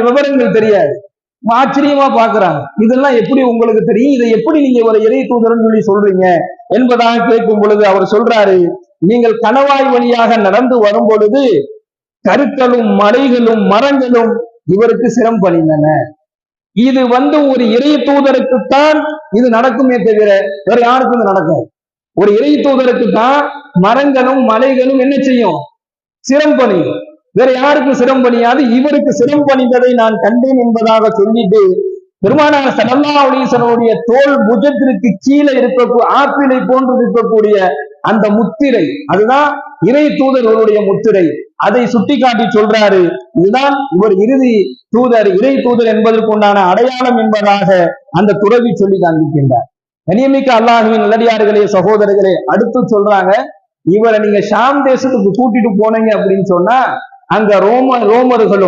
விவரங்கள் தெரியாது, ஆச்சரியமா பாக்குறாங்க. இதெல்லாம் எப்படி உங்களுக்கு தெரியும், இதை எப்படி நீங்க ஒரு இறை தூதர்னு சொல்லி சொல்றீங்க என்பதாக கேட்கும் பொழுது அவர் சொல்றாரு, நீங்கள் கணவாய் வழியாக நடந்து வரும் பொழுது கருக்களும் மலைகளும் மரங்களும் இவருக்கு சிரம் பணிந்தன. இது ஒரு இறை தூதருக்குத்தான் இது நடக்குமே தவிர வேற யாருக்கும் இது நடக்காது. ஒரு இறை தூதருக்கு தான் மரங்களும் மலைகளும் என்ன செய்யும், சிரம் பணியும். வேற யாருக்கும் சிரம் பணியாது, இவருக்கு சிரம் பணிந்ததை நான் கண்டேன் என்பதாக சொல்லிட்டு பெருமானார் ஸல்லல்லாஹு அலைஹி வஸல்லம் தோல் புஜத்திற்கு கீழே ஆப்பிளை போன்று இருக்கக்கூடிய அந்த முத்திரை, அதுதான் இறை தூதர்களுடைய முத்திரை. அதை சுட்டிக்காட்டி சொல்றாரு, இதுதான் இவர் இறுதி தூதர், இறை தூதர் என்பதற்கு உண்டான அடையாளம் என்பதாக அந்த துறவி சொல்லி காண்பிக்கின்றார். கண்ணியமிக்க அல்லாஹ்வின் நல்லடியார்களே, சகோதரர்களே, அடுத்து சொல்றாங்க, இவரை நீங்க ஷாம் தேசத்துக்கு கூட்டிட்டு போனீங்க அப்படின்னு சொன்னா அங்க ரோமானியர்கள்